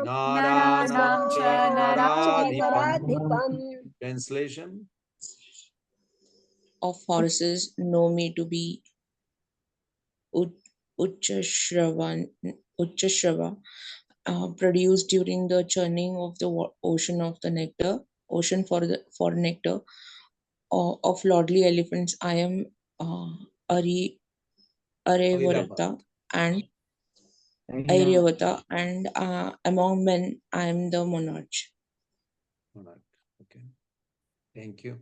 Naranam cha नराणां च Naradipam. नराधिपम्. Translation. Of horses know me to be Uchchashrava, produced during the churning of the ocean of the ocean for nectar. Of lordly elephants, I am Ari Airavat. Arevarata and Airavata, and among men, I am the monarch. Monarch. Okay. Thank you.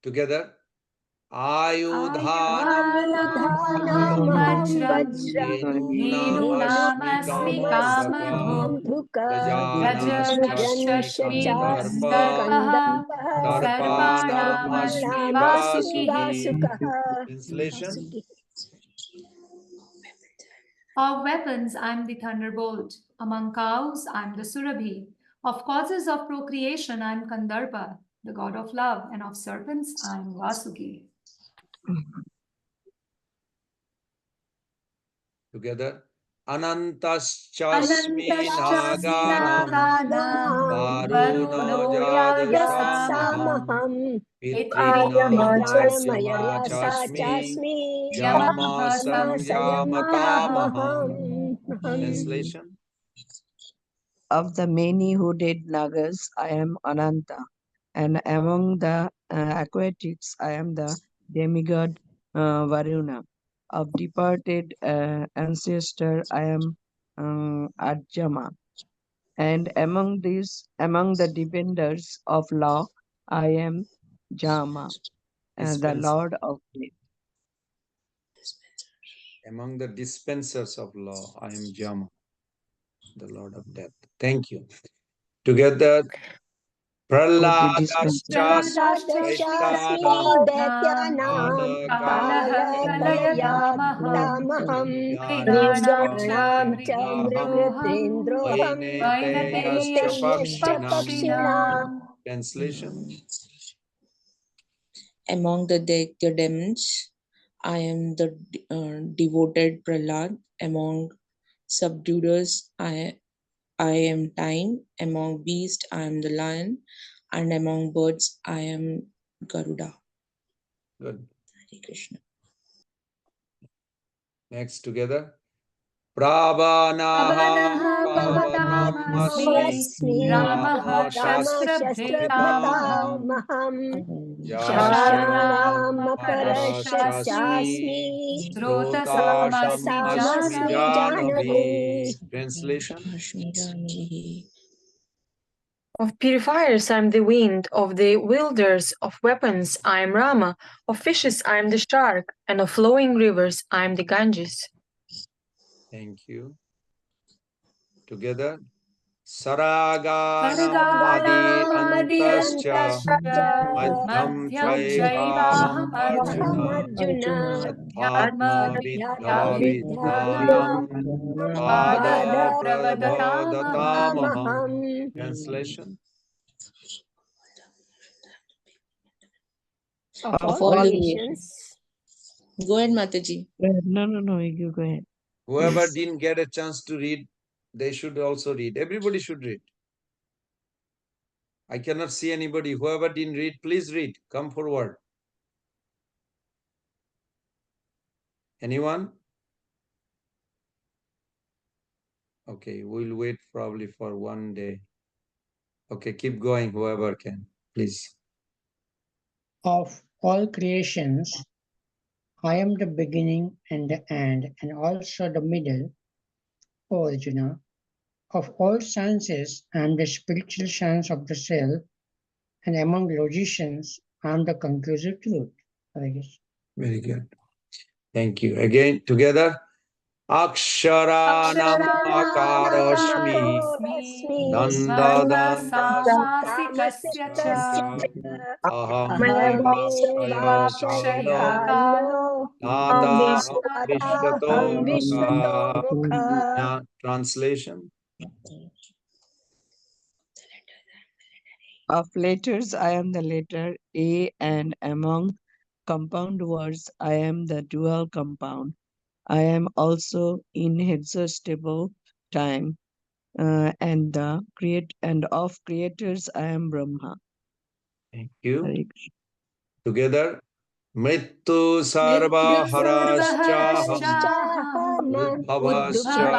Together. Ayudhanam आयुधानामहं Vajram वज्रं Nidunam धेनुनामस्मि Kamadhu Kamadhuk धीनुकामधुक् गजानश्चास्मि Gajanashashmi Kandarpa Gandharvaha गजश्चास्मि सर्पाणामस्मि Sarvanamashmi सर्वाणामस्मि वासुकिः. Vasuki. वासुकः. Translation. वासुकिः. Of weapons, I'm the thunderbolt. Among cows, I'm the Surabhi. Of causes of procreation, I'm Kandarpa, the god of love, and of serpents, I'm Vasuki. Together. Anantaschasmi Anantashasmi naganam Naganam varuno Varuno jadusamaham यदसामहं pitrinamachasmi पित्राणमयर्यासा चास्मि yama यमसंयमतामहम्. Translation. Of the many hooded nagas, I am Ananta, and among the aquatics, I am the demigod Varuna. Of departed ancestor, I am Ajama, and among the defenders of law, I am Jama, the Dispenser. Lord of Death. Among the dispensers of law, I am Jama, the Lord of Death. Thank you. Together. Could you dispense? प्रह्लादश्चास्मि Praladashchaitanam दैत्यानां Kalaha Kalayamaham कालकलयातामहं Mriganam मृगाणां cha च Mrigendroham मृगतृन्द्रोऽहं Vainateyascha वैनतेयश्च Pakshinam. पक्षिणाम्. Translation. Among the demons, I am the devoted Prahlad. Among subduers, I am time. Among beasts, I am the lion. And among birds, I am Garuda. Good. Hare Krishna. Next together. Pravanaha Pavanaha Pavanamasmi Pavanamasmi पवनमस्मि Ramaha Ramashasत्रपितामham रामशस्त्रभृतामहं Shashanam Shashanam Makarashasmi Makarashasmi शशानामपरशस्यास्मि Shrotasham Srotasamasmi Asmi श्रोतासामस्मि Janavim. Janvi. Janavi. Translation. Of purifiers I am the wind, of the wielders of weapons I am Rama, of fishes I am the shark, and of flowing rivers I am the Ganges. Thank you. Together. Saraganam Adi Saraganamadi Antascha Antascha Madhyam Madhyam Chaivaham Chaivaham Arjuna Arjuna Adhatma Adhyatma Viddha Vidya Vidhanam Bada Pada Bada Pravadatamaham. Pravadatamaham. Pravathamaham. Translation. Of Of all all the creations, Go ahead, Mataji. No, you go ahead. Whoever Please. didn't get a chance to read, they should also read. Everybody should read. I cannot see anybody. Whoever didn't read, please read. Come forward. Anyone? Okay, we'll wait probably for one day. Okay, keep going, whoever can, please. Of all creations, I am the beginning and the end, and also the middle, O Arjuna. Of all sciences, I am the spiritual science of the self, and among logicians, I am the conclusive truth. I guess. Very good. Thank you. Again, together. Aksharanam akarashmi Vardha nandadanda Samasikasya cha Ahamevakshaya Ahamevakshaya kalo Tadaham Ataham Vishwato Mukha. Vishwatomukha. Translation. Of letters, I am the letter A, and among compound words, I am the dual compound. I am also inexhaustible time, and of creators, I am Brahma. Thank you. Hare Krishna. Together. Mrittu sarva haraschaham udbhavascha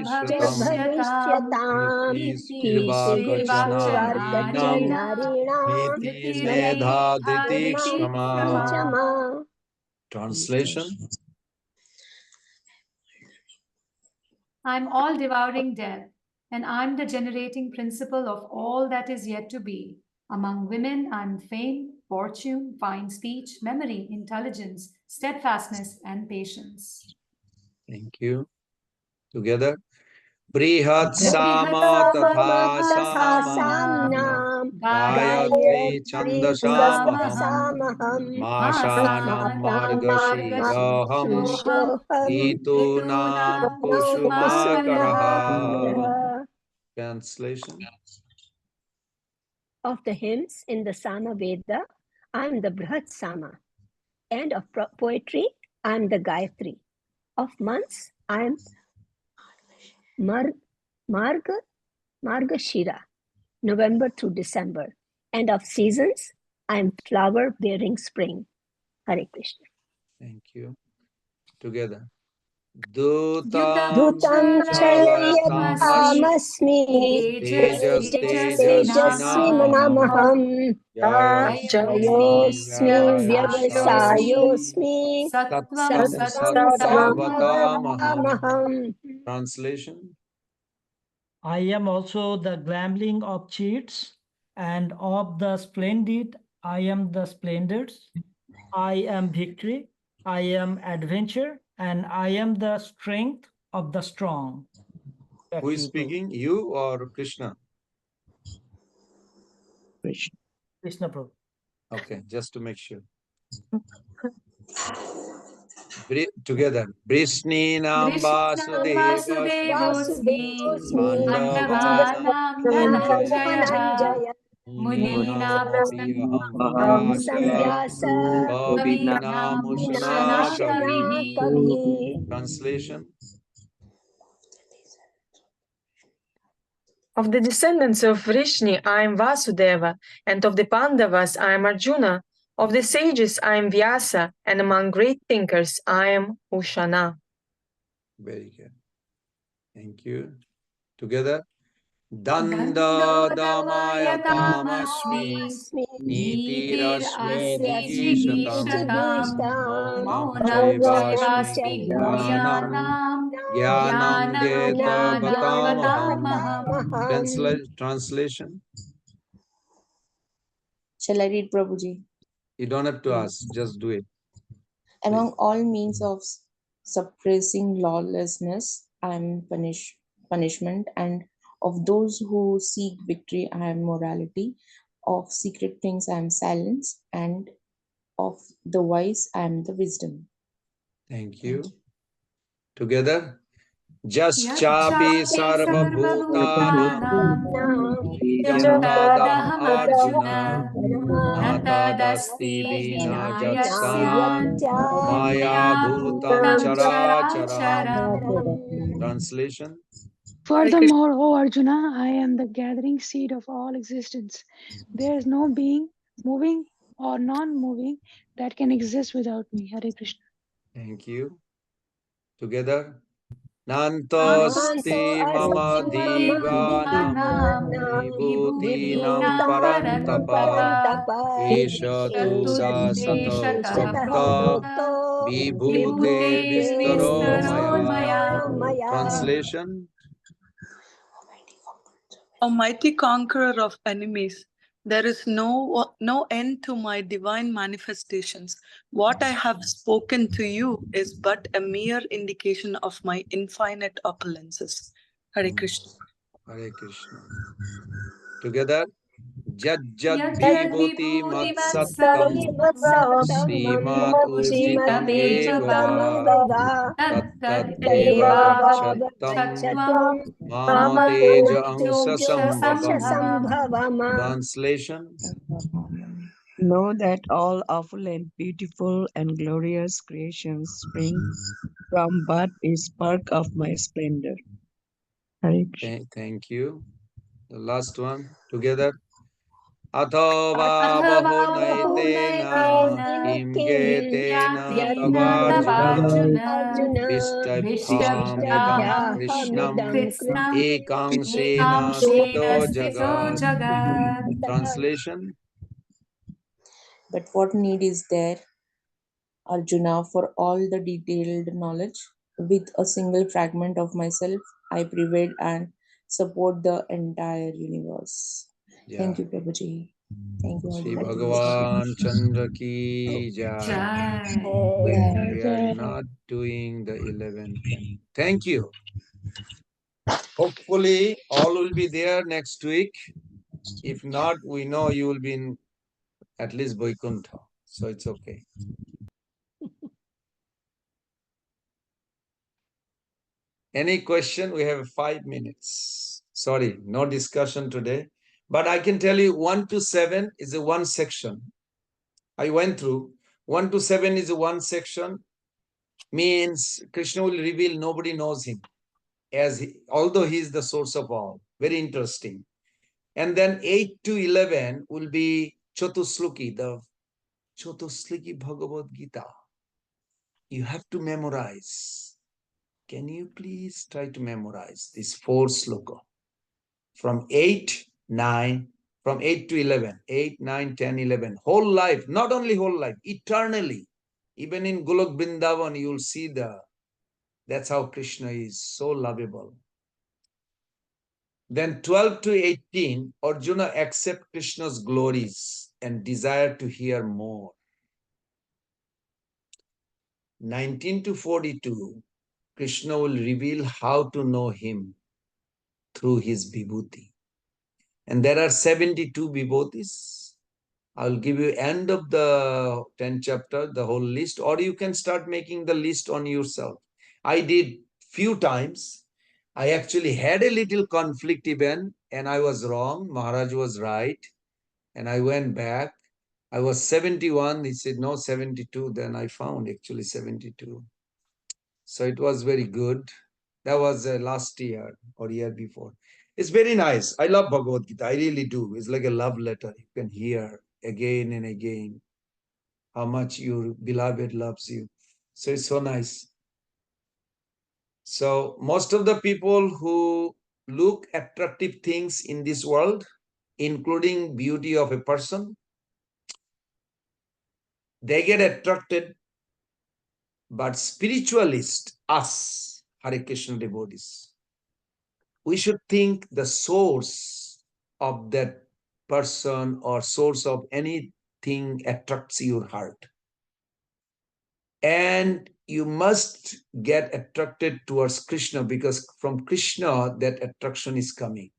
bhavishatam Bhavishyatam kirvagachana Kirtivargacha rinam Narinam niti medhaditi Nirmam kshama. Panchama. Translation. I'm all devouring death, and I'm the generating principle of all that is yet to be. Among women, I'm fame, fortune, fine speech, memory, intelligence, steadfastness, and patience. Thank you. Together. Brihat Brihat sama sama tatha Tatha samam samam Samnam Gayatri Gayatri chandasam Chandasamaham Masanam Masanam margashiraham Margashoham Ritunam Ritunam No kusumakaraha. Kusumakara. Translation. Of the hymns in the Sama Veda, I am the Brihat Sama. And of poetry, I am the Gayatri. Of months, I am Margashira, November to December. And of seasons, I am flower bearing spring. Hare Krishna. Thank you. Together. Dutam Dutam chalayatam chalayatamasmi tejas tejasvi tejasvinamaham manamaham Jayosmi Jayosmi vyavasayosmi vyavasayosmi Sattvam Sattam Sattam sattvatamaham. sattvatamaham. Translation. I am also the gambling of cheats, and of the splendid, I am the splendors. I am victory, I am adventure, and I am the strength of the strong. Back Who to is you, Prabhu. speaking? You or Krishna? Krishna. Krishna Prabhu. Okay, just to make sure. Together. Vrishninam Krishnam vasudevasmi Vasudevosmi Vasudevosmi Pandavanam Pandavanam Dhananjaya Dhananjaya Muninam Muninam vyasa Samvyasa Kavinam Ushana Ushana Vinashana Kavihi. Kavi. Kavi. Translation. Of the descendants of Vrishni, I am Vasudeva, and of the Pandavas, I am Arjuna. Of the sages, I am Vyasa, and among great thinkers, I am Ushana. Very good. Thank you. Together. Dando Dandadamaya tamashmi Asmi Niti Nitir Rashmi Asti Digishatam Jigishataam Jigishtam Maunam Maunam Maunam Chaivashmi Chaivasmi Gyanam Guryanam Gyanam Jnanam Geta Jnanam Batamaham. Jnanavatamaham. Translation. Shall I read, Prabhuji? You don't have to ask, just do it. Among all means of suppressing lawlessness, I am punishment, and of those who seek victory, I am morality. Of secret things, I am silence, and of the wise, I am the wisdom. Thank you. Together. Yachapi Jaschapi sarvabhutanam Nam Nityam Nityam Tadaham Tadaham Arjuna Arjuna Natadasti Vinayasya vinayasya Vinayasya Maya Maya bhutam Bhutam chara Chara chara. Characharam. Translation. Furthermore, O Arjuna, I am the gathering seed of all existence. There is no being, moving or non-moving, that can exist without me. Hare Krishna. Thank you. Together. Nanto Nantosti mama asti mama divanam Divanam vibhutinam vibhutinam Vibhutinam parantapa parantapa Parantapa Esha tu Shatu sa Esatu sato Deshatah deshatah prokta. Prokta prokto Vibhute Vistaro Maya. Translation. Almighty conqueror of enemies, there is no end to my divine manifestations. What I have spoken to you is but a mere indication of my infinite opulences. Hare Krishna. Hare Krishna. Together. Jad Jad Yajjad Vibhuti vibhuti Matsattam matsattam Srimat Urjitam Evava Tat Tat Eva Chattam Mama Teja Angsa Sambhavam. Translation. Know that all opulent, beautiful, and glorious creations spring from but a spark of my splendor. Hare Krishna. Thank you. The last one. Together. Athava अथवा Bahunaytena बहुनयतेन Kim Kim Getena ज्ञातेन Tavarjuna तवार्जुन Vishtabhyamidam विष्टभ्यामहं Krishnam कृत्स्नम् Ekangsena एकांशेन Sthito स्थितो Jagat. जगत् Translation. But what need is there, Arjuna, for all the detailed knowledge? With a single fragment of myself, I prevail and support the entire universe. Yeah. Thank you, Prabhuji. Thank you, all Shri the devotees. Bhagavan Chandra ki jai. जय We are not doing the 11 10. Thank you. Hopefully, all will be there next week. If not, we know you will be in at least Vaikuntha. So it's okay. Any question? We have 5 minutes. Sorry, no discussion today. But I can tell you 1 to 7 is a one section. I went through. 1 to 7 is a one section. Means Krishna will reveal nobody knows him. Although he is the source of all. Very interesting. And then 8 to 11 will be Chatusluki, the Chatusluki Bhagavad Gita. You have to memorize. Can you please try to memorize this 4 sloka? From 8, 9, from 8 to 11, 8, 9, 10, 11. Whole life, not only whole life, eternally. Even in Golok Vrindavan, you'll see that's how Krishna is so lovable. Then 12 to 18, Arjuna accept Krishna's glories and desire to hear more. 19 to 42, Krishna will reveal how to know him through his vibhuti. And there are 72 vibhutis. I'll give you end of the 10th chapter, the whole list, or you can start making the list on yourself. I did few times. I actually had a little conflict even, and I was wrong. Maharaj was right. And I went back. I was 71. He said, no, 72. Then I found actually 72. So it was very good. That was last year or year before. It's very nice. I love Bhagavad Gita. I really do. It's like a love letter. You can hear again and again how much your beloved loves you. So it's so nice. So most of the people who look attractive things in this world, including beauty of a person, they get attracted. But spiritualist, us, Hare Krishna devotees, we should think the source of that person or source of anything attracts your heart. And you must get attracted towards Krishna because from Krishna that attraction is coming.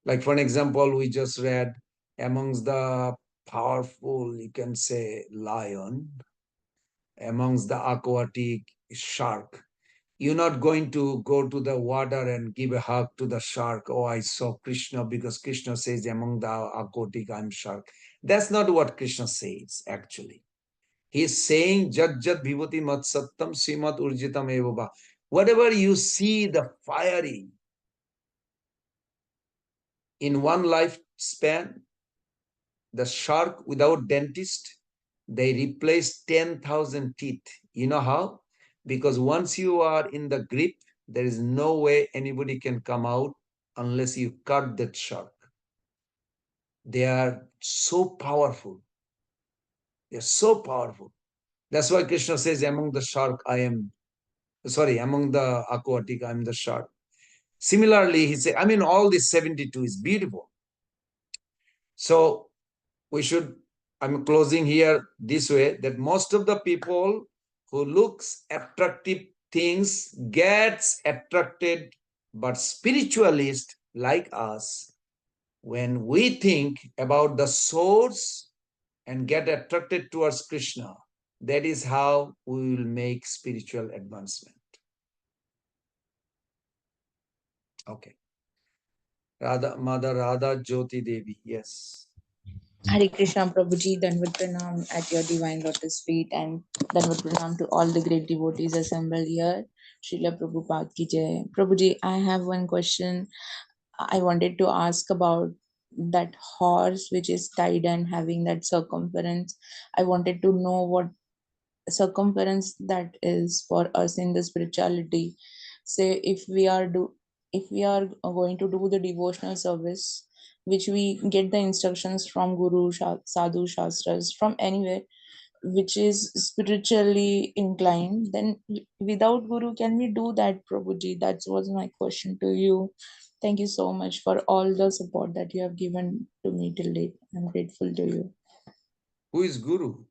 Like for an example, we just read amongst the powerful, you can say lion, amongst the aquatic shark. You're not going to go to the water and give a hug to the shark. Oh, I saw Krishna because Krishna says among the aquatic, I'm shark. That's not what Krishna says, actually. He's saying, Jat Jat Vibhuti Mat Sattam Srimat Urjitam Evava. Whatever you see the fiery in one lifespan, the shark without dentist, they replace 10,000 teeth. You know how? Because once you are in the grip, there is no way anybody can come out unless you cut that shark. They are so powerful. They are so powerful. That's why Krishna says, among the shark, among the aquatic, I am the shark. Similarly, he said, all these 72 is beautiful. So I'm closing here this way, that most of the people who looks attractive things gets attracted, but spiritualists like us, when we think about the source and get attracted towards Krishna, that is how we will make spiritual advancement. Okay. Mother Radha Jyoti Devi, yes. Hare Krishna Prabhuji, Dandavat Pranam at your divine lotus feet, and Dandavat Pranam to all the great devotees assembled here. Srila Prabhupada ki jai. Prabhuji, I have one question. I wanted to ask about that horse which is tied and having that circumference. I wanted to know what circumference that is for us in the spirituality. Say if we are going to do the devotional service, which we get the instructions from Guru, Sadhu, Shastras, from anywhere, which is spiritually inclined, then without Guru, can we do that, Prabhuji? That was my question to you. Thank you so much for all the support that you have given to me till date. I'm grateful to you. Who is Guru?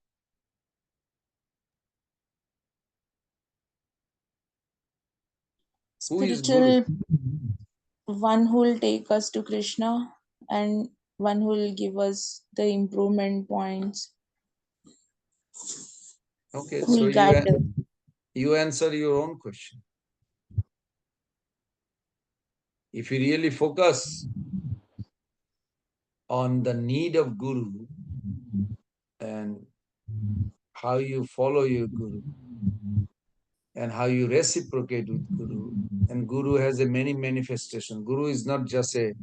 Who is Guru? Spiritual, one who will take us to Krishna and one who will give us the improvement points. Okay, Who so will guide us. you answer your own question. If you really focus on the need of Guru and how you follow your Guru and how you reciprocate with Guru, and Guru has a many manifestation. Guru is not just a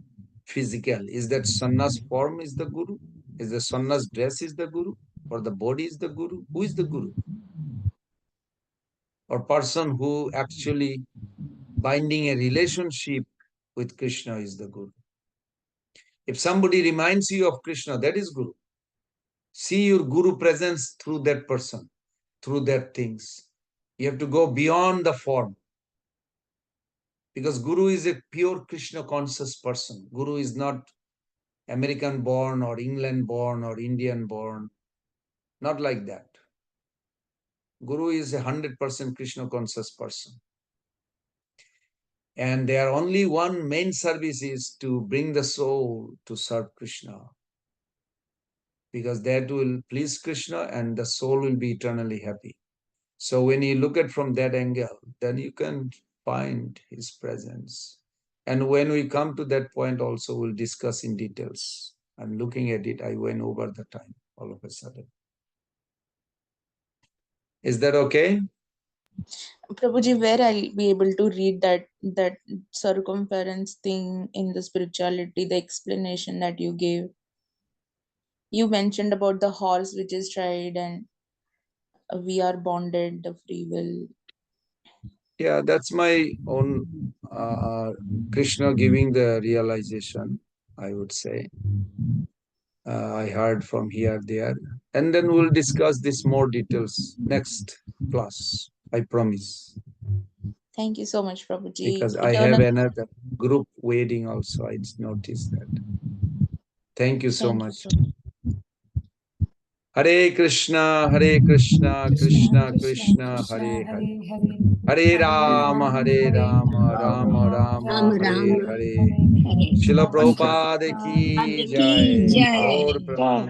physical. Is that sannyas form is the Guru? Is the sannyas dress is the Guru? Or the body is the Guru? Who is the Guru? Or person who actually binding a relationship with Krishna is the Guru. If somebody reminds you of Krishna, that is Guru. See your Guru presence through that person, through that things. You have to go beyond the form. Because Guru is a pure Krishna conscious person. Guru is not American born or England born or Indian born. Not like that. Guru is 100% Krishna conscious person. And their only one main service is to bring the soul to serve Krishna. Because that will please Krishna and the soul will be eternally happy. So when you look at from that angle, then you can find his presence. And when we come to that point also, we'll discuss in details. I'm looking at it, I went over the time all of a sudden. Is that okay? Prabhuji, where I'll be able to read that circumference thing in the spirituality, the explanation that you gave? You mentioned about the horse which is tried and we are bonded, the free will. Yeah, that's my own Krishna giving the realization, I would say. I heard from here, there. And then we'll discuss this more details next class, I promise. Thank you so much, Prabhuji. Because I have another group waiting also, I noticed that. Thank you so much. Hare Krishna, Krishna, Krishna, Hare Hare. Hare Rama, Rama Rama, Hare Hare. Srila Prabhupada ki jai. Gaur Pramanandi.